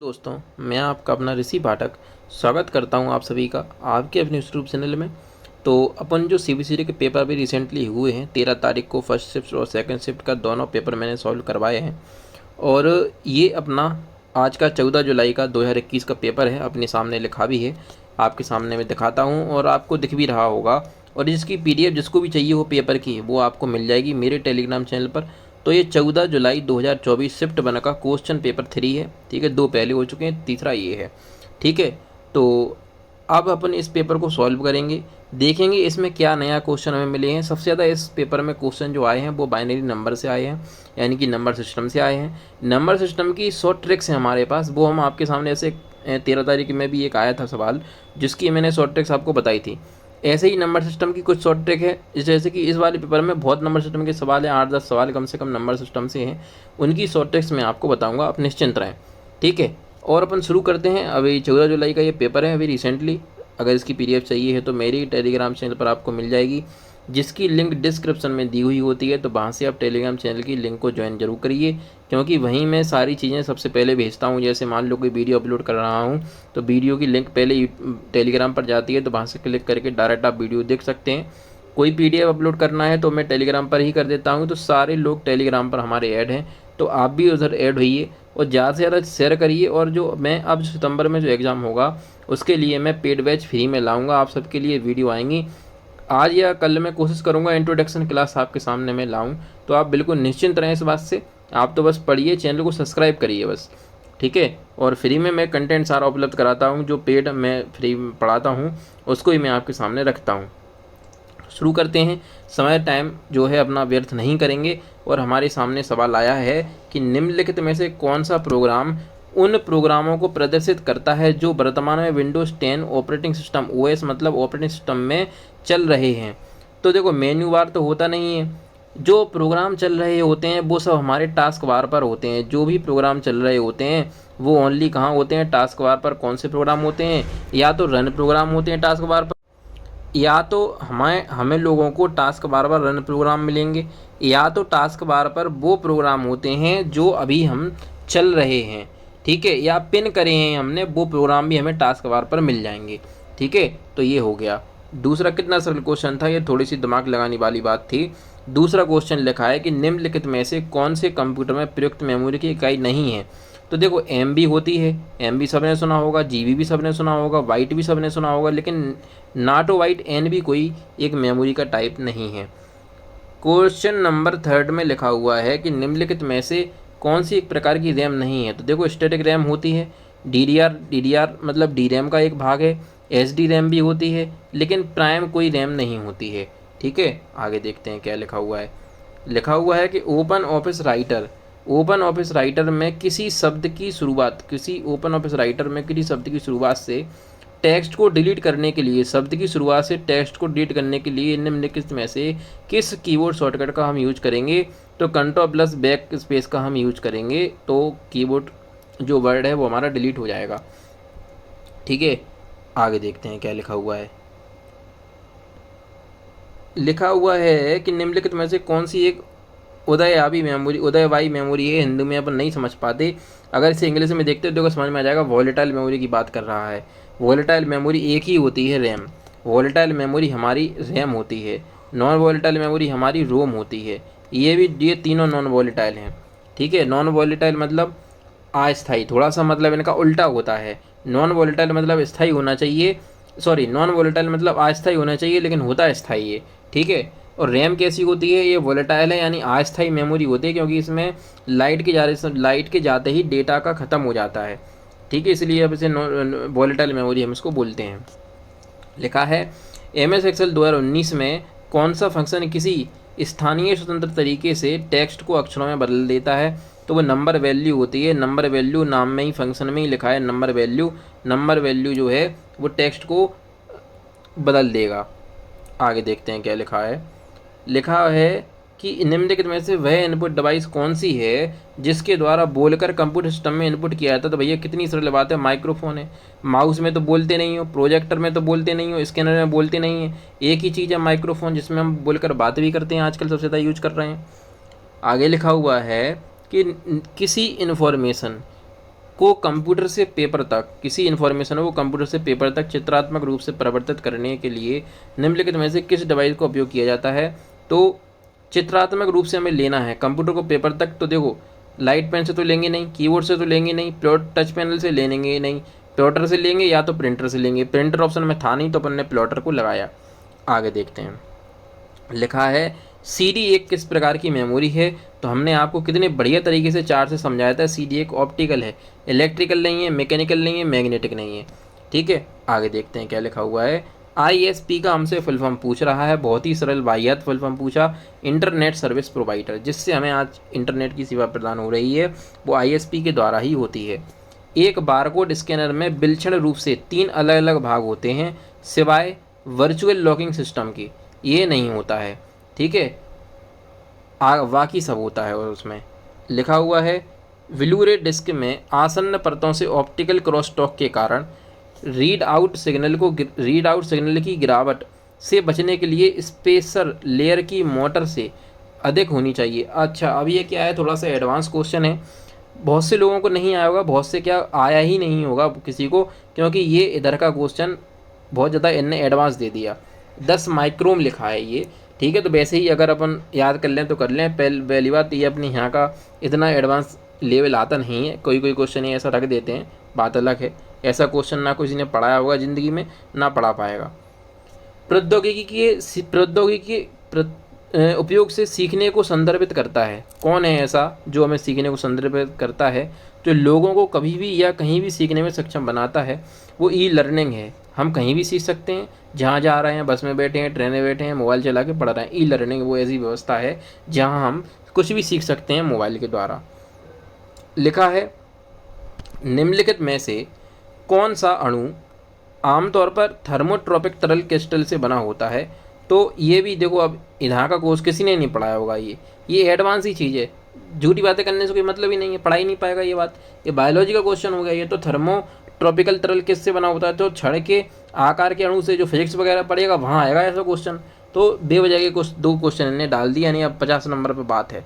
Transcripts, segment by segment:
दोस्तों, मैं आपका अपना ऋषि पाठक स्वागत करता हूं आप सभी का आपके अपने यूट्यूब चैनल में। तो अपन जो सीबीसीडी के पेपर अभी रिसेंटली हुए हैं 13 तारीख को फर्स्ट शिफ्ट और सेकंड शिफ्ट का दोनों पेपर मैंने सॉल्व करवाए हैं। और ये अपना आज का 14 जुलाई का 2021 का पेपर है, अपने सामने लिखा भी है, आपके सामने मैं दिखाता हूँ और आपको दिख भी रहा होगा। और इसकी पीडीएफ जिसको भी चाहिए हो पेपर की वो आपको मिल जाएगी मेरे टेलीग्राम चैनल पर। तो ये 14 जुलाई 2024 शिफ्ट वन का क्वेश्चन पेपर 3 है, ठीक है। 2 पहले हो चुके हैं, तीसरा ये है, ठीक है। तो अब अपन इस पेपर को सॉल्व करेंगे, देखेंगे इसमें क्या नया क्वेश्चन हमें मिले हैं। सबसे ज़्यादा इस पेपर में क्वेश्चन जो आए हैं वो बाइनरी नंबर से आए हैं, यानी कि नंबर सिस्टम से आए हैं। नंबर सिस्टम की शॉर्ट ट्रिक्स हैं हमारे पास, वो हम आपके सामने ऐसे 13 तारीख में भी एक आया था सवाल जिसकी मैंने शॉर्ट ट्रिक्स आपको बताई थी। ऐसे ही नंबर सिस्टम की कुछ शॉर्ट ट्रिक है, जैसे कि इस वाले पेपर में बहुत नंबर सिस्टम के सवाल हैं, 8-10 सवाल कम से कम नंबर सिस्टम से हैं। उनकी शॉर्ट ट्रिक्स मैं आपको बताऊंगा, आप निश्चिंत रहें, ठीक है। और अपन शुरू करते हैं। अभी 14 जुलाई का ये पेपर है, अभी रिसेंटली। अगर इसकी पीडीएफ चाहिए है तो मेरी टेलीग्राम चैनल पर आपको मिल जाएगी, जिसकी लिंक डिस्क्रिप्शन में दी हुई होती है। तो वहाँ से आप टेलीग्राम चैनल की लिंक को ज्वाइन जरूर करिए, क्योंकि वहीं मैं सारी चीज़ें सबसे पहले भेजता हूँ। जैसे मान लो कोई वीडियो अपलोड कर रहा हूँ तो वीडियो की लिंक पहले टेलीग्राम पर जाती है, तो वहाँ से क्लिक करके डायरेक्ट आप वीडियो देख सकते हैं। कोई पीडीएफ अपलोड करना है तो मैं टेलीग्राम पर ही कर देता हूँ, तो सारे लोग टेलीग्राम पर हमारे ऐड हैं, तो आप भी उधर ऐड होइए और ज़्यादा से ज़्यादा शेयर करिए। और जो मैं अब सितंबर में जो एग्ज़ाम होगा उसके लिए मैं पेड बैच फ्री में लाऊंगा, आप सबके लिए वीडियो आएंगी। आज या कल मैं कोशिश करूंगा इंट्रोडक्शन क्लास आपके सामने मैं लाऊं, तो आप बिल्कुल निश्चिंत रहें इस बात से। आप तो बस पढ़िए, चैनल को सब्सक्राइब करिए बस, ठीक है। और फ्री में मैं कंटेंट सारा उपलब्ध कराता हूँ, जो पेड मैं फ्री में पढ़ाता हूँ उसको ही मैं आपके सामने रखता हूँ। शुरू करते हैं। समय टाइम जो है अपना व्यर्थ नहीं करेंगे। और हमारे सामने सवाल आया है कि निम्नलिखित में से कौन सा प्रोग्राम उन प्रोग्रामों को प्रदर्शित करता है जो वर्तमान में विंडोज़ 10 ऑपरेटिंग सिस्टम ओएस मतलब ऑपरेटिंग सिस्टम में चल रहे हैं। तो देखो, मेन्यू बार तो होता नहीं है, जो प्रोग्राम चल रहे होते हैं वो सब हमारे टास्क बार पर होते हैं। जो भी प्रोग्राम चल रहे होते हैं वो ओनली कहाँ होते हैं, टास्क बार पर। कौन से प्रोग्राम होते हैं? या तो रन प्रोग्राम होते हैं टास्क बार पर, या तो हमें हमें लोगों को टास्क बार पर रन प्रोग्राम मिलेंगे, या तो टास्क बार पर वो प्रोग्राम होते हैं जो अभी हम चल रहे हैं, ठीक है, या पिन करे हैं हमने, वो प्रोग्राम भी हमें टास्क बार पर मिल जाएंगे, ठीक है। तो ये हो गया। दूसरा कितना सरल क्वेश्चन था, ये थोड़ी सी दिमाग लगाने वाली बात थी। दूसरा क्वेश्चन लिखा है कि निम्नलिखित में से कौन से कंप्यूटर में प्रयुक्त मेमोरी की इकाई नहीं है। तो देखो, एम बी होती है, एम बी सबने सुना होगा, जी बी भी सबने सुना होगा, वाइट भी सबने सुना होगा, लेकिन नाटो वाइट एन भी कोई एक मेमोरी का टाइप नहीं है। क्वेश्चन नंबर 3 में लिखा हुआ है कि निम्नलिखित में से कौन सी एक प्रकार की रैम नहीं है। तो देखो, स्टैटिक रैम होती है, डीडीआर मतलब डी रैम का एक भाग है, एसडी रैम भी होती है, लेकिन प्राइम कोई रैम नहीं होती है, ठीक है। आगे देखते हैं क्या लिखा हुआ है। लिखा हुआ है कि open office writer, open office writer में किसी शब्द की शुरुआत, किसी ओपन ऑफिस राइटर में किसी शब्द की शुरुआत से टेक्स्ट को डिलीट करने के लिए, शब्द की शुरुआत से टेक्स्ट को डिलीट करने के लिए निम्नलिखित में से किस कीबोर्ड शॉर्टकट का हम यूज करेंगे। तो कंट्रोल प्लस बैक स्पेस का हम यूज करेंगे, तो कीबोर्ड जो वर्ड है वो हमारा डिलीट हो जाएगा, ठीक है। आगे देखते हैं क्या लिखा हुआ है। लिखा हुआ है कि निम्नलिखित में से कौन सी एक उदयवाही मेमोरी, उदयवाही मेमोरी है। हिंदी में अपन नहीं समझ पाते, अगर इसे इंग्लिश में देखते हो तो समझ में आ जाएगा। वॉलेटाइल मेमोरी की बात कर रहा है। वॉलेटाइल मेमोरी एक ही होती है, रैम। वॉलेटाइल मेमोरी हमारी रैम होती है, नॉन वॉलेटाइल मेमोरी हमारी रोम होती है। ये तीनों नॉन वॉलेटाइल हैं, ठीक है। नॉन वॉलेटाइल मतलब अस्थायी, थोड़ा सा मतलब इनका उल्टा होता है। नॉन वॉलेटाइल मतलब स्थायी होना चाहिए, सॉरी, नॉन वॉलेटाइल मतलब अस्थायी होना चाहिए लेकिन होता स्थायी है, ठीक है। और रैम कैसी होती है, ये वॉलेटाइल है यानी अस्थायी मेमोरी होती है, क्योंकि इसमें लाइट के जाते ही डेटा का ख़त्म हो जाता है, ठीक है। इसलिए अब इसे वॉलेटाइल मेमोरी हम इसको बोलते हैं। लिखा है MS एक्सेल 2019 में कौन सा फंक्शन किसी स्थानीय स्वतंत्र तरीके से टेक्स्ट को अक्षरों में बदल देता है। तो वो नंबर वैल्यू होती है। नंबर वैल्यू नाम में ही, फंक्शन में ही लिखा है नंबर वैल्यू। नंबर वैल्यू जो है वो टेक्स्ट को बदल देगा। आगे देखते हैं क्या लिखा है। लिखा है कि निम्नलिखित में से वह इनपुट डिवाइस कौन सी है जिसके द्वारा बोलकर कंप्यूटर सिस्टम में इनपुट किया जाता है। तो भैया कितनी सरल बात है, माइक्रोफोन है। माउस में तो बोलते नहीं हो, प्रोजेक्टर में तो बोलते नहीं हो, स्कैनर में बोलते नहीं है, एक ही चीज़ है माइक्रोफोन, जिसमें हम बोलकर बात भी करते हैं, आजकल सबसे ज़्यादा यूज कर रहे हैं। आगे लिखा हुआ है कि किसी इन्फॉर्मेशन, को कंप्यूटर से पेपर तक, किसी इन्फॉर्मेशन को कंप्यूटर से पेपर तक चित्रात्मक रूप से परिवर्तित करने के लिए निम्नलिखित में से किस डिवाइस का उपयोग किया जाता है। तो चित्रात्मक रूप से हमें लेना है कंप्यूटर को पेपर तक, तो देखो लाइट पेन से तो लेंगे नहीं, कीबोर्ड से तो लेंगे नहीं, प्लॉट टच पैनल से लेंगे नहीं, प्लॉटर से लेंगे या तो प्रिंटर से लेंगे। प्रिंटर ऑप्शन में था नहीं तो अपन ने प्लॉटर को लगाया। आगे देखते हैं, लिखा है CD एक किस प्रकार की मेमोरी है। तो हमने आपको कितने बढ़िया तरीके से 4 से समझाया था। CD एक ऑप्टिकल है, इलेक्ट्रिकल नहीं है, मैकेनिकल नहीं है, मैग्नेटिक नहीं है। ठीक है, आगे देखते हैं क्या लिखा हुआ है। ISP का हमसे फुल फॉर्म पूछ रहा है, बहुत ही सरल वाहियात फुल फॉर्म पूछा, इंटरनेट सर्विस प्रोवाइडर। जिससे हमें आज इंटरनेट की सेवा प्रदान हो रही है वो ISP के द्वारा ही होती है। एक बारकोड स्कैनर में विलक्षण रूप से 3 अलग अलग भाग होते हैं सिवाय वर्चुअल लॉकिंग सिस्टम की, ये नहीं होता है। ठीक है, बाकी सब होता है। और उसमें लिखा हुआ है ब्लू-रे डिस्क में आसन्न परतों से ऑप्टिकल क्रॉसटॉक के कारण रीड आउट सिग्नल की गिरावट से बचने के लिए स्पेसर लेयर की मोटर से अधिक होनी चाहिए। अच्छा, अब ये क्या है, थोड़ा सा एडवांस क्वेश्चन है, बहुत से लोगों को नहीं आया होगा, बहुत से क्या आया ही नहीं होगा किसी को, क्योंकि ये इधर का क्वेश्चन बहुत ज़्यादा इनने एडवांस दे दिया। 10 माइक्रोम लिखा है ये। ठीक है, तो वैसे ही अगर अपन याद कर लें तो कर लें। पहली बात ये अपने यहाँ का इतना एडवांस लेवल आता नहीं है, कोई कोई ऐसा रख देते हैं, बात अलग है। ऐसा क्वेश्चन ना किसी ने पढ़ाया होगा ज़िंदगी में, ना पढ़ा पाएगा। प्रौद्योगिकी उपयोग से सीखने को संदर्भित करता है। कौन है ऐसा जो हमें सीखने को संदर्भित करता है, जो लोगों को कभी भी या कहीं भी सीखने में सक्षम बनाता है? वो ई-लर्निंग है। हम कहीं भी सीख सकते हैं, जहाँ जा रहे हैं, बस में बैठे हैं, ट्रेन में बैठे हैं, मोबाइल चला के पढ़ रहे हैं। ई-लर्निंग वो ऐसी व्यवस्था है जहाँ हम कुछ भी सीख सकते हैं मोबाइल के द्वारा। लिखा है निम्नलिखित में से कौन सा अणु आमतौर पर थर्मोट्रॉपिक तरल क्रिस्टल से बना होता है? तो ये भी देखो, अब यहाँ का कोर्स किसी ने नहीं पढ़ाया होगा, ये एडवांस ही चीज़ है। झूठी बातें करने से कोई मतलब ही नहीं है, पढ़ा ही नहीं पाएगा ये बात। ये बायोलॉजी का क्वेश्चन हो गया। ये तो थर्मोट्रॉपिकल तरल किससे बना होता है? तो छड़ के आकार के अणु से। जो फिजिक्स वगैरह पढ़ेगा वहाँ आएगा ऐसा क्वेश्चन। तो बेवजह के कुछ 2 क्वेश्चन इन्हें डाल दिया, नहीं अब 50 नंबर पर बात है,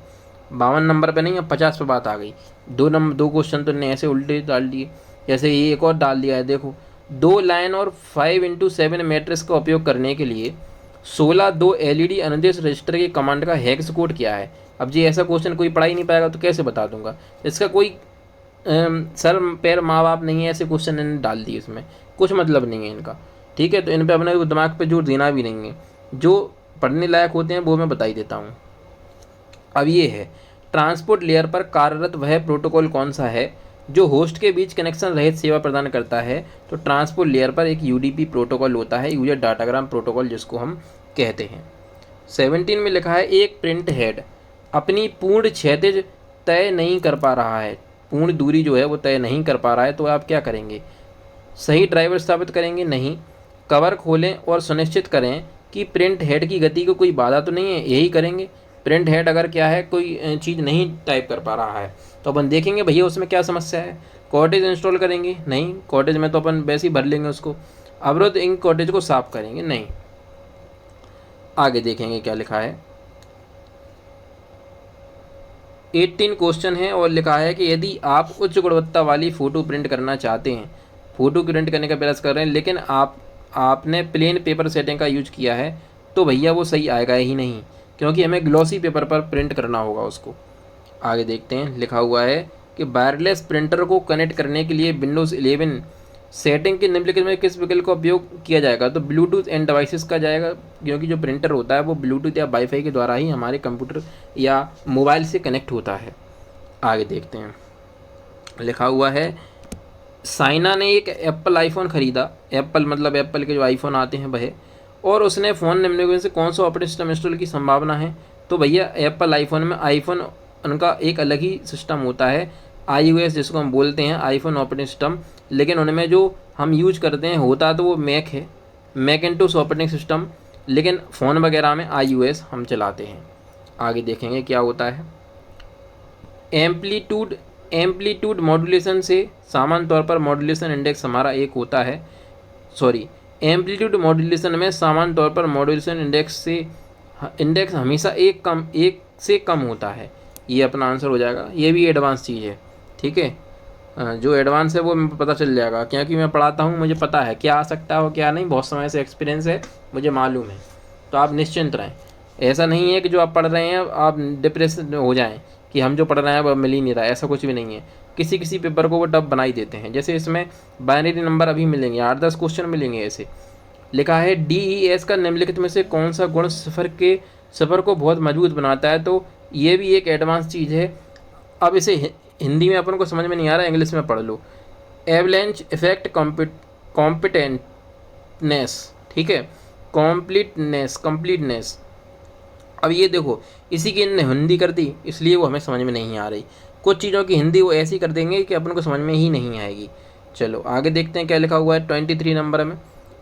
52 नंबर पर नहीं, अब 50 पर बात आ गई। 2 क्वेश्चन तो इन्हें ऐसे उल्टे डाल दिए। जैसे ये एक और डाल दिया है, देखो 2 लाइन और 5x7 मैट्रिक्स का उपयोग करने के लिए 16 2 LED अनुदेश रजिस्टर के कमांड का हेक्स कोड क्या है? अब जी ऐसा क्वेश्चन कोई पढ़ा ही नहीं पाएगा तो कैसे बता दूंगा? इसका कोई सर पैर माँ बाप नहीं है, ऐसे क्वेश्चन इन्हें डाल दिए, इसमें कुछ मतलब नहीं है इनका। ठीक है, तो इन पे अपने दिमाग पे जोर देना भी नहीं है। जो पढ़ने लायक होते हैं वो मैं बता ही देता हूँ। अब ये है, ट्रांसपोर्ट लेयर पर कार्यरत वह प्रोटोकॉल कौन सा है जो होस्ट के बीच कनेक्शन रहित सेवा प्रदान करता है? तो ट्रांसपोर्ट लेयर पर एक UDP प्रोटोकॉल होता है, यूजर डाटाग्राम प्रोटोकॉल जिसको हम कहते हैं। 17 में लिखा है एक प्रिंट हेड अपनी पूर्ण क्षैतिज तय नहीं कर पा रहा है, पूर्ण दूरी जो है वो तय नहीं कर पा रहा है, तो आप क्या करेंगे? सही ड्राइवर स्थापित करेंगे? नहीं। कवर खोलें और सुनिश्चित करें कि प्रिंट हेड की गति को कोई बाधा तो नहीं है, यही करेंगे। प्रिंट हेड अगर क्या है, कोई चीज़ नहीं टाइप कर पा रहा है तो अपन देखेंगे भैया उसमें क्या समस्या है। कॉटेज इंस्टॉल करेंगे? नहीं, कॉटेज में तो अपन वैसे ही भर लेंगे उसको। अवरोध इंक कॉटेज को साफ करेंगे? नहीं। आगे देखेंगे क्या लिखा है। 18 क्वेश्चन है और लिखा है कि यदि आप उच्च गुणवत्ता वाली फ़ोटो प्रिंट करना चाहते हैं, फ़ोटो प्रिंट करने का प्रयास कर रहे हैं, लेकिन आपने प्लेन पेपर सेटिंग का यूज किया है, तो भैया वो सही आएगा ही नहीं, क्योंकि हमें ग्लॉसी पेपर पर प्रिंट करना होगा उसको। आगे देखते हैं, लिखा हुआ है कि वायरलेस प्रिंटर को कनेक्ट करने के लिए विंडोज़ 11 सेटिंग के निम्नलिखित में किस विकल्प का उपयोग किया जाएगा? तो ब्लूटूथ एंड डिवाइसेस का जाएगा, क्योंकि जो प्रिंटर होता है वो ब्लूटूथ या वाईफाई के द्वारा ही हमारे कंप्यूटर या मोबाइल से कनेक्ट होता है। आगे देखते हैं, लिखा हुआ है साइना ने एक एप्पल आईफोन खरीदा, एप्पल मतलब एप्पल के जो आईफोन आते हैं वह, और उसने फ़ोन निम्नलिखित में से कौन सा ऑपरेटिंग सिस्टम इंस्टॉल की संभावना है? तो भैया एप्पल आईफोन में आईफोन उनका एक अलग ही सिस्टम होता है, iOS जिसको हम बोलते हैं आईफोन ऑपरेटिंग सिस्टम, लेकिन उनमें जो हम यूज करते हैं होता तो वो मैक है, मैकिंटोश ऑपरेटिंग सिस्टम, लेकिन फ़ोन वगैरह में iOS हम चलाते हैं। आगे देखेंगे क्या होता है। एम्पलीट्यूड मॉड्यूलेशन से सामान्य तौर पर मॉड्यूलेशन इंडेक्स हमारा 1 होता है, एम्पलीट्यूड मॉड्यूलेशन में सामान्य तौर पर मॉड्यूलेशन इंडेक्स हमेशा 1 से कम होता है। ये अपना आंसर हो जाएगा, ये भी एडवांस चीज़ है। ठीक है, जो एडवांस है वो मेरे को पता चल जाएगा, क्योंकि मैं पढ़ाता हूँ, मुझे पता है क्या आ सकता है और क्या नहीं, बहुत समय से एक्सपीरियंस है, मुझे मालूम है। तो आप निश्चिंत रहें। ऐसा नहीं है कि जो आप पढ़ रहे हैं आप डिप्रेशन हो जाएं कि हम जो पढ़ रहे हैं अब मिल ही नहीं रहा, ऐसा कुछ भी नहीं है। किसी किसी पेपर को वो टफ बना ही देते हैं। जैसे इसमें बाइनरी नंबर अभी मिलेंगे, 8-10 क्वेश्चन मिलेंगे ऐसे। लिखा है DES का निम्नलिखित में से कौन सा गुण सफ़र को बहुत मजबूत बनाता है। तो ये भी एक एडवांस चीज़ है। अब इसे हिंदी में अपन को समझ में नहीं आ रहा, इंग्लिश में पढ़ लो। एवलेंच इफेक्ट कॉम्पिटेंटनेस, ठीक है, कंप्लीटनेस। अब ये देखो, इसी की इनने हिंदी कर दी, इसलिए वो हमें समझ में नहीं आ रही। कुछ चीज़ों की हिंदी वो ऐसी कर देंगे कि अपन को समझ में ही नहीं आएगी। चलो आगे देखते हैं क्या लिखा हुआ है 23 नंबर में।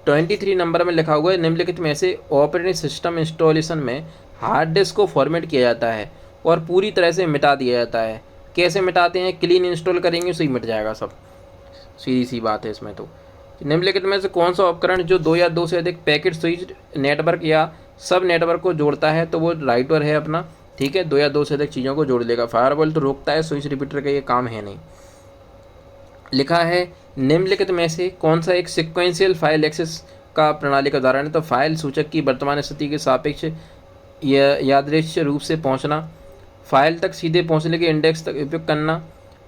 23 नंबर में लिखा हुआ है निम्नलिखित में से ऑपरेटिंग सिस्टम इंस्टॉलेशन में हार्ड डिस्क को फॉर्मेट किया जाता है और पूरी तरह से मिटा दिया जाता है। कैसे मिटाते हैं? क्लीन इंस्टॉल करेंगे तो ही मिट जाएगा सब, सीधी सी बात है इसमें। तो निम्नलिखित में से कौन सा उपकरण जो 2 या 2 से अधिक पैकेट स्विच नेटवर्क या सब नेटवर्क को जोड़ता है? तो वो राइटर है अपना, ठीक है, 2 या 2 से अधिक चीज़ों को जोड़ लेगा। फायरवॉल तो रोकता है, स्विच रिपीटर का ये काम है नहीं। लिखा है निम्नलिखित में से कौन सा एक सिक्वेंशियल फाइल एक्सेस का प्रणाली का उदाहरण है? तो फाइल सूचक की वर्तमान स्थिति के सापेक्ष यादृच्छिक रूप से पहुंचना, फाइल तक सीधे पहुंचने के इंडेक्स तक उपयोग करना,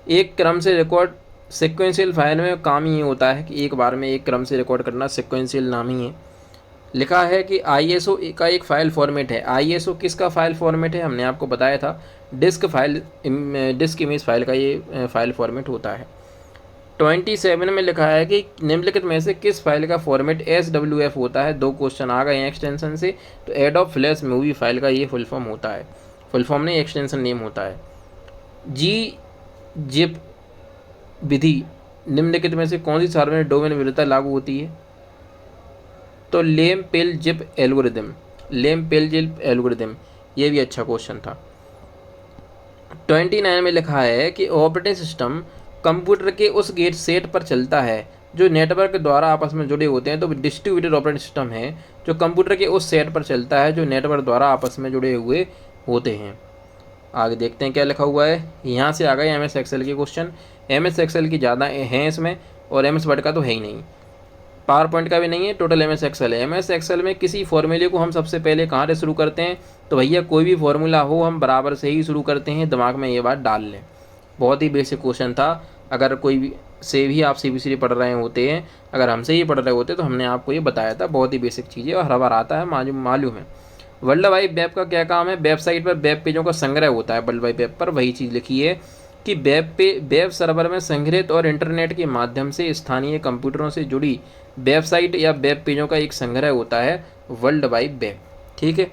एक क्रम से रिकॉर्ड। सिक्वेंशियल फाइल में काम ये होता है कि एक बार में एक क्रम से रिकॉर्ड करना, सिक्वेंशियल नाम ही है। लिखा है कि ISO का एक फ़ाइल फॉर्मेट है। ISO किसका फ़ाइल फॉर्मेट है? हमने आपको बताया था, डिस्क इमेज फाइल का ये फ़ाइल फॉर्मेट होता है। 27 में लिखा है कि निम्नलिखित में से किस फाइल का फॉर्मेट SWF होता है? 2 क्वेश्चन आ गए हैं एक्सटेंशन से। तो एडोब फ्लैश मूवी फाइल का ये फुल फॉर्म होता है, फुल फॉर्म नहीं, एक्सटेंशन नेम होता है। GZIP विधि निम्नलिखित में से कौन सी सार्वजनिक डोमेन विविधता लागू होती है? तो लेम-पेल-ज़िप एल्गोरिदम, ये भी अच्छा क्वेश्चन था। 29 में लिखा है कि ऑपरेटिंग सिस्टम कंप्यूटर के उस गेट सेट पर चलता है जो नेटवर्क द्वारा आपस में जुड़े होते हैं। तो डिस्ट्रीब्यूटेड ऑपरेटिंग सिस्टम है जो कंप्यूटर के उस सेट पर चलता है जो नेटवर्क द्वारा आपस में जुड़े हुए होते हैं। आगे देखते हैं क्या लिखा हुआ है। यहाँ से आ गए MS एक्सेल के क्वेश्चन। MS एक्सेल की ज़्यादा हैं इसमें, और MS वर्ड का तो है ही नहीं, पावर पॉइंट का भी नहीं है, टोटल MS एक्सेल है। MS एक्सेल में किसी फॉर्मूले को हम सबसे पहले कहाँ से शुरू करते हैं? तो भैया कोई भी फॉर्मूला हो हम बराबर से ही शुरू करते हैं, दिमाग में ये बात डाल लें। बहुत ही बेसिक क्वेश्चन था। अगर कोई भी से भी आप CBCD पढ़ रहे होते हैं, अगर हमसे ही पढ़ रहे होते तो हमने आपको ये बताया था। बहुत ही बेसिक चीज़ है और हर बार आता है, मालूम है। वर्ल्ड वाइड वेब का क्या काम है? वेबसाइट पर वेब पेजों का संग्रह होता है। वर्ल्ड वाइड वेब पर वही चीज़ लिखी है कि वेब सर्वर में संग्रहित और इंटरनेट के माध्यम से स्थानीय कंप्यूटरों से जुड़ी वेबसाइट या वेब पेजों का एक संग्रह होता है वर्ल्ड वाइड वेब, ठीक है।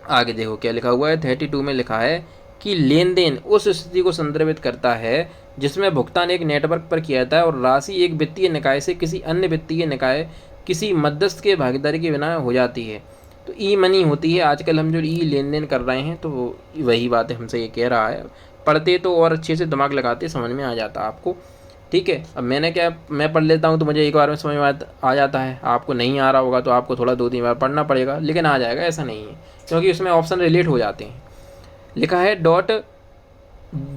आगे देखो क्या लिखा हुआ है। 32 में लिखा है कि लेन देन उस स्थिति को संदर्भित करता है जिसमें भुगतान एक नेटवर्क पर किया जाता है और राशि एक वित्तीय निकाय से किसी अन्य वित्तीय निकाय किसी मध्यस्थ के भागीदारी के बिना हो जाती है। तो ई मनी होती है। आजकल हम जो ई लेन देन कर रहे हैं तो वही बात है, हमसे ये कह रहा है। पढ़ते तो और अच्छे से दिमाग लगाते समझ में आ जाता आपको, ठीक है। अब मैं पढ़ लेता हूँ तो मुझे एक बार में समझ में आ जाता है। आपको नहीं आ रहा होगा तो आपको थोड़ा 2-3 बार पढ़ना पड़ेगा, लेकिन आ जाएगा, ऐसा नहीं है, क्योंकि उसमें ऑप्शन रिलेट हो जाते हैं। लिखा है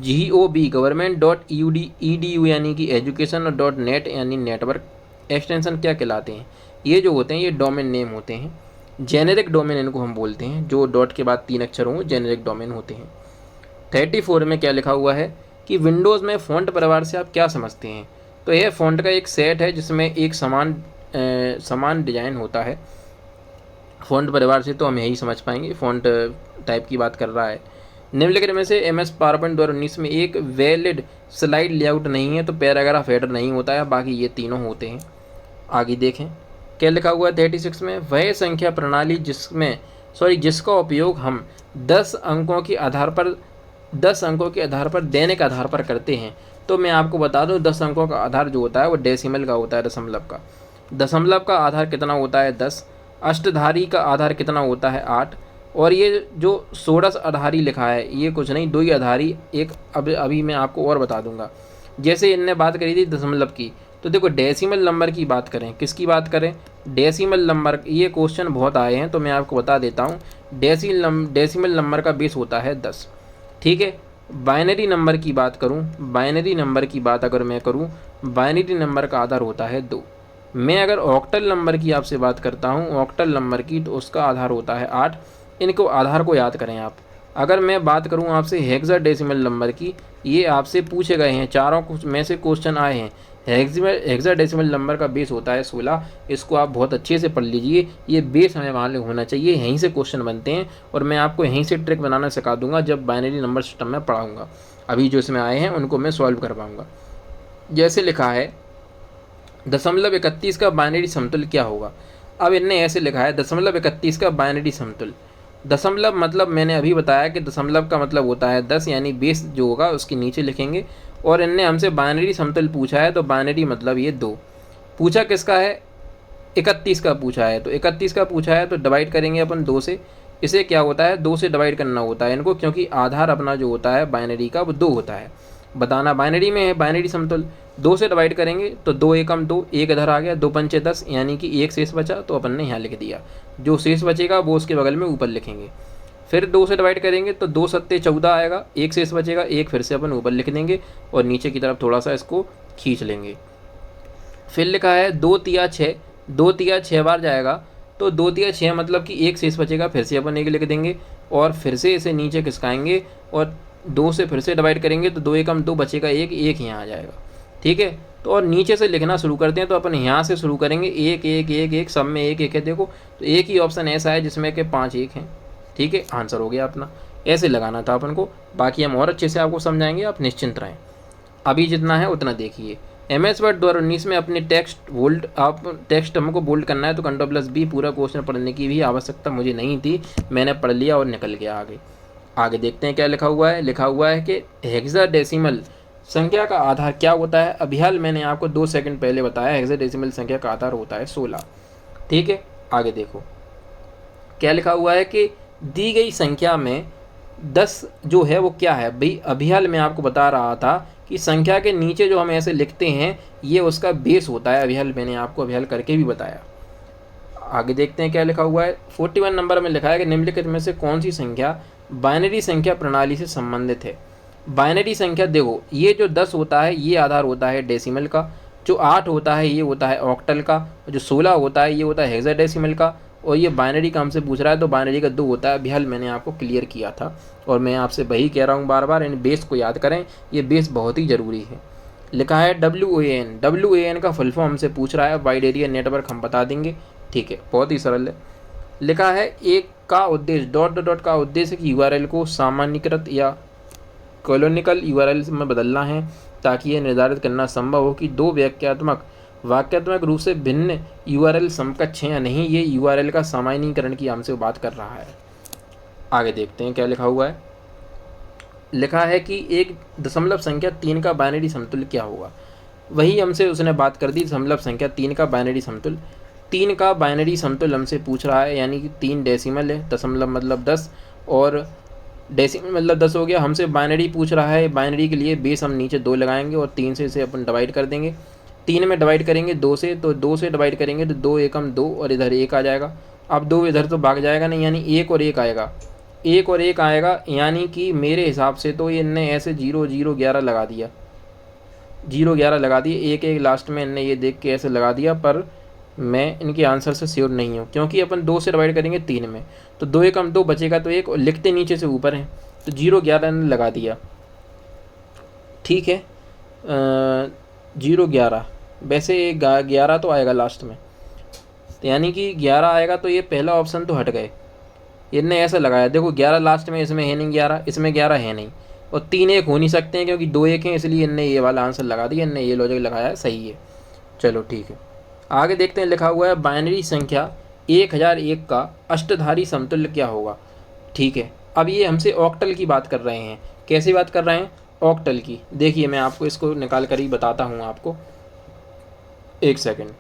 .gov गवर्नमेंट, .edu यानी कि एजुकेशन, और .net यानी नेटवर्क एक्सटेंशन क्या कहलाते हैं? ये जो होते हैं ये डोमेन नेम होते हैं। जेनेरिक डोमेन इनको हम बोलते हैं, जो डॉट के बाद 3 अक्षर हों, जेनेरिक डोमेन होते हैं। 34 में क्या लिखा हुआ है कि विंडोज़ में फ़ॉन्ट परिवार से आप क्या समझते हैं? तो यह फ़ॉन्ट का एक सेट है जिसमें एक समान डिज़ाइन होता है। फ़ॉन्ट परिवार से तो हम यही समझ पाएंगे, फ़ॉन्ट टाइप की बात कर रहा है। निम्नलिखित में से MS पावरपॉइंट 2019 में एक वैलिड स्लाइड लेआउट नहीं है। तो पैराग्राफ हेडर नहीं होता है, बाकी ये तीनों होते हैं। आगे देखें क्या लिखा हुआ है 36 में। वह संख्या प्रणाली जिसका उपयोग हम 10 अंकों के आधार पर दैनिक आधार पर करते हैं। तो मैं आपको बता दूं 10 अंकों का आधार जो होता है वो डेसिमल का होता है, दशमलव का आधार कितना होता है 10, अष्टधारी का आधार कितना होता है 8, और ये जो षोडश आधारी लिखा है ये कुछ नहीं, 2 ही आधारी एक अभी मैं आपको और बता दूंगा। जैसे इनने बात करी थी दशमलव की, तो देखो डेसिमल नंबर की बात करें, किसकी बात करें? Decimal number. ये क्वेश्चन बहुत आए हैं तो मैं आपको बता देता हूँ। डेसिमल नंबर का बेस होता है 10, ठीक है। बाइनरी नंबर की बात करूं, बाइनरी नंबर की बात अगर मैं करूं, बाइनरी नंबर का आधार होता है 2। मैं अगर ऑक्टल नंबर की आपसे बात करता हूं, ऑक्टल नंबर की, तो उसका आधार होता है 8। इनको आधार को याद करें आप। अगर मैं बात करूं आपसे हेक्साडेसिमल नंबर की, ये आपसे पूछे गए हैं, चारों में से क्वेश्चन आए हैं। हेक्साडेसिमल नंबर का बेस होता है 16। इसको आप बहुत अच्छे से पढ़ लीजिए, ये बेस हमें मालूम होना चाहिए, यहीं से क्वेश्चन बनते हैं और मैं आपको यहीं से ट्रिक बनाना सिखा दूंगा जब बाइनरी नंबर सिस्टम में पढ़ाऊँगा। अभी जो इसमें आए हैं उनको मैं सॉल्व कर पाऊँगा। जैसे लिखा है 0.31 का बाइनरी समतुल्य क्या होगा। अब इनने ऐसे लिखा है 0.31 का बाइनरी समतुल्य। दशमलव मतलब मैंने अभी बताया कि दशमलव का मतलब होता है 10, यानी बेस जो होगा उसके नीचे लिखेंगे। और इनने हमसे बाइनरी समतुल्य पूछा है, तो बाइनरी मतलब ये 2। पूछा किसका है, 31 का पूछा है, तो 31 का पूछा है तो डिवाइड करेंगे अपन 2 से। इसे क्या होता है, 2 से डिवाइड करना होता है इनको, क्योंकि आधार अपना जो होता है बाइनरी का वो 2 होता है। बताना बाइनरी में है बाइनरी समतुल्य। 2 से डिवाइड करेंगे तो 2 एकम 2, एक इधर आ गया, 2 पंचे 10, यानी कि एक शेष बचा, तो अपन ने यहाँ लिख दिया। जो शेष बचेगा वो उसके बगल में ऊपर लिखेंगे। फिर 2 से डिवाइड करेंगे तो 2 सत्ते 14 आएगा, एक शेष बचेगा, एक फिर से अपन ऊपर लिख देंगे और नीचे की तरफ थोड़ा सा इसको खींच लेंगे। फिर लिखा है 2 तिया 6, 2 तिया 6 बार जाएगा, तो 2 तिया 6 मतलब कि एक शेष बचेगा, फिर से अपन एक लिख देंगे और फिर से इसे नीचे खिसकाएंगे और 2 से फिर से डिवाइड करेंगे तो 2 एकम 2 बचेगा, एक यहाँ आ जाएगा। ठीक है, तो और नीचे से लिखना शुरू करते हैं, तो अपन यहाँ से शुरू करेंगे, एक एक एक एक, सब में एक एक है। देखो तो एक ही ऑप्शन ऐसा है जिसमें कि 5 1 हैं। ठीक है, आंसर हो गया अपना। ऐसे लगाना था अपन को, बाकी हम और अच्छे से आपको समझाएंगे, आप निश्चिंत रहें। अभी जितना है उतना देखिए। MS वर्ड 2019 में अपने टेक्स्ट हमको बोल्ड करना है, तो Ctrl+B, पूरा क्वेश्चन पढ़ने की भी आवश्यकता मुझे नहीं थी, मैंने पढ़ लिया और निकल गया आगे। आगे देखते हैं क्या लिखा हुआ है। लिखा हुआ है कि हेक्साडेसिमल संख्या का आधार क्या होता है। अभी हाल मैंने आपको 2 सेकंड पहले बताया, हेक्साडेसिमल संख्या का आधार होता है 16। ठीक है, आगे देखो क्या लिखा हुआ है कि दी गई संख्या में 10 जो है वो क्या है। भाई अभी हाल मैं आपको बता रहा था कि संख्या के नीचे जो हम ऐसे लिखते हैं ये उसका बेस होता है। अभी हाल मैंने आपको अभी हाल करके भी बताया। आगे देखते हैं क्या लिखा हुआ है। 41 नंबर में लिखा है कि निम्नलिखित में से कौन सी संख्या बाइनरी संख्या प्रणाली से संबंधित है। बाइनरी संख्या देखो, ये जो 10 होता है ये आधार होता है डेसिमल का, जो 8 होता है ये होता है ऑक्टल का, जो 16 होता है ये होता है हेक्साडेसिमल का, और ये बाइनरी का हमसे पूछ रहा है तो बाइनरी का 2 होता है। अभी हाल मैंने आपको क्लियर किया था और मैं आपसे वही कह रहा हूँ बार बार, इन बेस को याद करें, ये बेस बहुत ही ज़रूरी है। लिखा है WAN, WAN का फुल फॉर्म हमसे पूछ रहा है, वाइड एरिया नेटवर्क हम बता देंगे। ठीक है, बहुत ही सरल है। लिखा है एक का उद्देश्य डॉट डॉट का उद्देश्य कि URL को सामान्यीकृत या कॉलोनिकल URL में बदलना है, ताकि यह निर्धारित करना संभव हो कि 2 वाक्यात्मक रूप से भिन्न URL समकक्ष हैं या नहीं। ये URL का सामान्यीकरण की हमसे बात कर रहा है। आगे देखते हैं क्या लिखा हुआ है। लिखा है कि एक दशमलव संख्या 3 का बाइनरी समतुल्य क्या होगा। वही हमसे उसने बात कर दी, दशमलव संख्या 3 का बाइनरी समतुल्य। 3 का बाइनरी समतुल्य हमसे पूछ रहा है, यानी कि 3 डेसिमल है, दशमलव मतलब 10 और डेसिमल मतलब 10 हो गया। हमसे बाइनरी पूछ रहा है, बाइनरी के लिए बेस हम नीचे 2 लगाएंगे और 3 से इसे अपन डिवाइड कर देंगे। 3 में डिवाइड करेंगे 2 से, तो 2 से डिवाइड करेंगे तो 2 एकम 2 और इधर 1 आ जाएगा। अब 2 इधर तो भाग जाएगा नहीं, यानी 1 और 1 आएगा, 1 और 1 आएगा, यानी कि मेरे हिसाब से तो ये इनने ऐसे 0 0 11 लगा दिया, 0 11 लगा दिए, 1 1 लास्ट में इनने ये देख के ऐसे लगा दिया, पर मैं इनके आंसर से श्योर नहीं हूँ, क्योंकि अपन 2 से डिवाइड करेंगे 3 में, तो 2 एकम 2 बचेगा तो 1, और लिखते नीचे से ऊपर हैं, तो 0 11 ने लगा दिया। ठीक है, 0 11, वैसे 11 तो आएगा लास्ट में, तो यानी कि 11 आएगा, तो ये पहला ऑप्शन तो हट गए। इनने ऐसा लगाया, देखो 11 लास्ट में, इसमें है नहीं 11, इसमें 11 है नहीं, और 3 1 हो नहीं सकते हैं क्योंकि 2 1 हैं, इसलिए इनने ये वाला आंसर लगा दिया, इनने ये लॉजिक लगाया है, सही है। चलो ठीक है, आगे देखते हैं। लिखा हुआ है बाइनरी संख्या 1001 का अष्टधारी समतुल्य क्या होगा। ठीक है, अब ये हमसे ऑक्टल की बात कर रहे हैं। कैसी बात कर रहे हैं, ऑक्टल की। देखिए मैं आपको इसको निकाल कर ही बताता हूँ आपको, एक सेकेंड।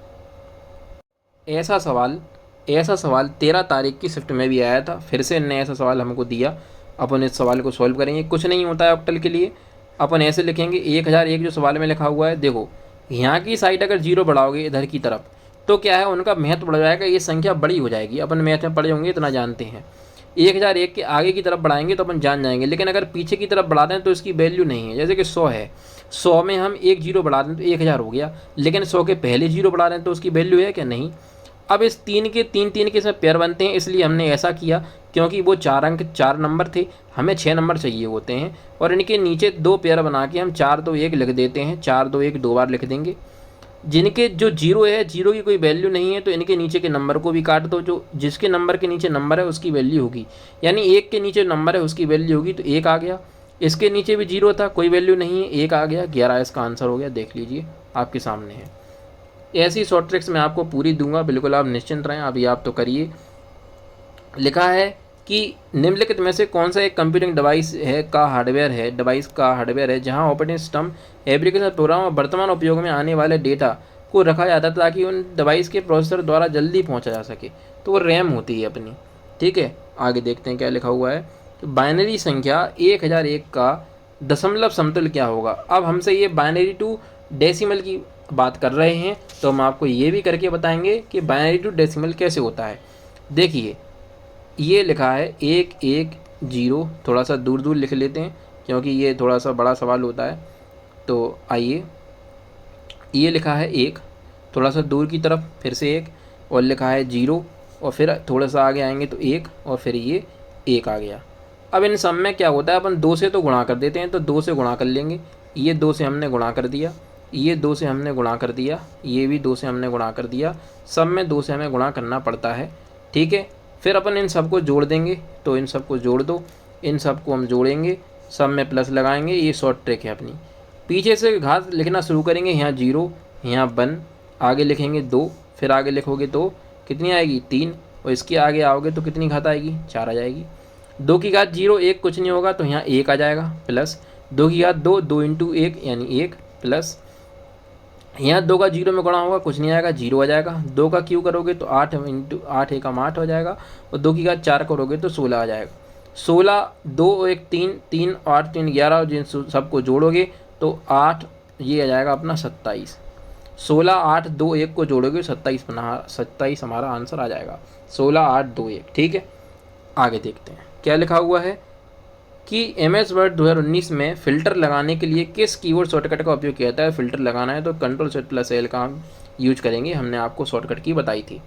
ऐसा सवाल 13 तारीख की शिफ्ट में भी आया था, फिर से इनने ऐसा सवाल हमको दिया। अपन इस सवाल को सॉल्व करेंगे, कुछ नहीं होता है ऑक्टल के लिए। अपन ऐसे लिखेंगे 1001 जो सवाल में लिखा हुआ है, देखो यहाँ की साइड अगर 0 बढ़ाओगे इधर की तरफ, तो क्या है, उनका महत्व बढ़ जाएगा, ये संख्या बड़ी हो जाएगी। अपन मैथ में पढ़े होंगे, इतना जानते हैं। 1001 के आगे की तरफ बढ़ाएंगे तो अपन जान जाएंगे, लेकिन अगर पीछे की तरफ बढ़ा दें तो इसकी वैल्यू नहीं है। जैसे कि 100 है, 100 में हम एक जीरो बढ़ा दें तो 1000 हो गया, लेकिन 100 के पहले जीरो बढ़ा दें तो उसकी वैल्यू है क्या? नहीं। अब इस तीन के इसमें पेयर बनते हैं, इसलिए हमने ऐसा किया, क्योंकि वो 4 अंक 4 नंबर थे, हमें 6 नंबर चाहिए होते हैं, और इनके नीचे 2 पेयर बना के हम 4 2 1 लिख देते हैं। 4 2 1 2 बार लिख देंगे। जिनके जो जीरो है, जीरो की कोई वैल्यू नहीं है, तो इनके नीचे के नंबर को भी काट दो। जो जिसके नंबर के नीचे नंबर है उसकी वैल्यू होगी, यानी 1 के नीचे नंबर है उसकी वैल्यू होगी, तो 1 आ गया। इसके नीचे भी जीरो था, कोई वैल्यू नहीं है, 1 आ गया, 11 इसका आंसर हो गया। देख लीजिए आपके सामने है। ऐसी शॉर्ट ट्रिक्स मैं आपको पूरी दूंगा, बिल्कुल आप निश्चिंत रहें। अभी आप तो करिए। लिखा है कि निम्नलिखित में से कौन सा एक कंप्यूटिंग डिवाइस का हार्डवेयर है जहां ऑपरेटिंग सिस्टम, एप्लीकेशन, प्रोग्राम और वर्तमान उपयोग में आने वाले डेटा को रखा जाता है ताकि उन डिवाइस के प्रोसेसर द्वारा जल्दी पहुंचा जा सके। तो वो रैम होती है अपनी। ठीक है, आगे देखते हैं क्या लिखा हुआ है। तो बाइनरी संख्या 1001 का दशमलव समतुल्य क्या होगा। अब हमसे ये बाइनरी टू डेसिमल की बात कर रहे हैं, तो हम आपको ये भी करके बताएंगे कि बाइनरी टू डेसिमल कैसे होता है। देखिए ये लिखा है 110, थोड़ा सा दूर दूर लिख लेते हैं क्योंकि ये थोड़ा सा बड़ा सवाल होता है। तो आइए, ये लिखा है 1, थोड़ा सा दूर की तरफ फिर से 1, और लिखा है 0, और फिर थोड़ा सा आगे आएंगे तो 1, और फिर ये 1 आ गया। अब इन सब में क्या होता है, अपन 2 से तो गुणा कर देते हैं, तो 2 से गुणा कर लेंगे। ये 2 से हमने गुणा कर दिया, ये 2 से हमने गुणा कर दिया, ये भी 2 से हमने गुणा कर दिया, सब में 2 से हमें गुणा करना पड़ता है। ठीक है, फिर अपन इन सबको जोड़ देंगे, तो इन सबको जोड़ दो, इन सबको हम जोड़ेंगे, सब में प्लस लगाएंगे। ये शॉर्ट ट्रिक है अपनी। पीछे से घात लिखना शुरू करेंगे, यहाँ 0, यहाँ 1, आगे लिखेंगे 2, फिर आगे लिखोगे तो कितनी आएगी 3, और इसके आगे आओगे तो कितनी घात आएगी 4 आ जाएगी। 2 की घात 0, 1 कुछ नहीं होगा तो यहाँ 1 आ जाएगा, प्लस 2 की घात 2, 2 इंटू 1 यानी 1, प्लस यहाँ 2 का 0 में गुणा होगा, कुछ नहीं आएगा, 0 आ जाएगा। 2 का क्यू करोगे तो 8 इंटू 8 एकम 8 हो जाएगा, और 2 की घात 4 करोगे तो 16 आ जाएगा। 16, 2 और 1 3, 3 8 3 11, और जिन सबको जोड़ोगे तो 8, ये आ जाएगा अपना 27। 16 8 2 1 को जोड़ोगे 27 हमारा आंसर आ जाएगा। 16 8 2 1। ठीक है, आगे देखते हैं क्या लिखा हुआ है कि MS वर्ड 2019 में फ़िल्टर लगाने के लिए किस कीवर्ड शॉर्टकट का उपयोग किया जाता है। फ़िल्टर लगाना है तो Ctrl+L का हम यूज करेंगे, हमने आपको शॉर्टकट की बताई थी।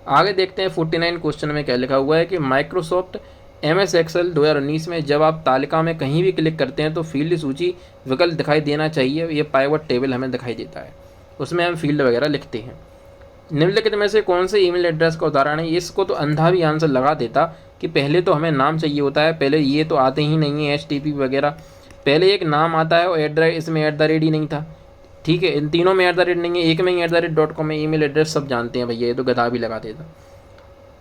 आगे देखते हैं 49 क्वेश्चन में क्या लिखा हुआ है कि माइक्रोसॉफ्ट MS एक्सेल 2019 में जब आप तालिका में कहीं भी क्लिक करते हैं तो फील्ड सूची विकल्प दिखाई देना चाहिए। ये पाइवट टेबल हमें दिखाई देता है, उसमें हम फील्ड वगैरह लिखते हैं। निम्नलिखित में से कौन से ईमेल एड्रेस का उदाहरण है। इसको तो अंधा भी आंसर लगा देता कि पहले तो हमें नाम चाहिए होता है, पहले ये तो आते ही नहीं है HTTP वगैरह, पहले एक नाम आता है और इसमें @ ही नहीं था। ठीक है, इन तीनों में @ नहीं है, एक में ही @.com है। ईमेल एड्रेस सब जानते हैं भैया, ये तो गधा भी लगा देता।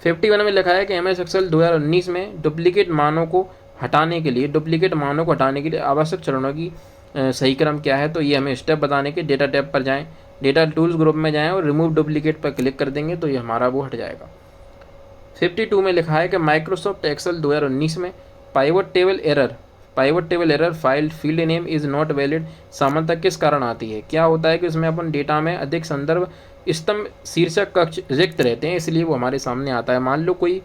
51 में लिखा है कि MS एक्सेल 2019 में डुप्लीकेट मानों को हटाने के लिए आवश्यक चरणों की सही क्रम क्या है। तो ये हमें स्टेप बताने के, डेटा टैब पर जाएँ, डेटा टूल्स ग्रुप में जाएँ और रिमूव डुप्लीकेट पर क्लिक कर देंगे तो ये हमारा वो हट जाएगा। 52 में लिखा है कि माइक्रोसॉफ्ट एक्सेल 2019 में pivot table error file field name is not valid सामान्यतः किस कारण आती है। क्या होता है कि उसमें अपन डेटा में अधिक संदर्भ स्तंभ शीर्षक कक्ष रिक्त रहते हैं, इसलिए वो हमारे सामने आता है। मान लो कोई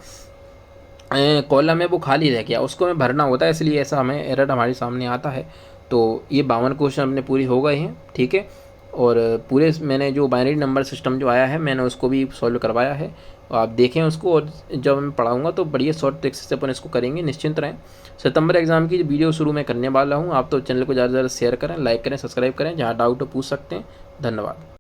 कॉलम है वो खाली रह गया, उसको हमें भरना होता है, इसलिए ऐसा हमें एरर हमारे सामने आता है। तो ये 52 क्वेश्चन अपने पूरे हो गए हैं। ठीक है, और पूरे मैंने जो बाइनरी नंबर सिस्टम जो आया है मैंने उसको भी सॉल्व करवाया है, आप देखें उसको, और जब मैं पढ़ाऊँगा तो बढ़िया शॉर्ट ट्रिक्स से अपन इसको करेंगे, निश्चिंत रहें। सितंबर एग्जाम की वीडियो शुरू में करने वाला हूँ, आप तो चैनल को ज़्यादा से ज़्यादा शेयर करें, लाइक करें, सब्सक्राइब करें, जहाँ डाउट हो पूछ सकते हैं। धन्यवाद।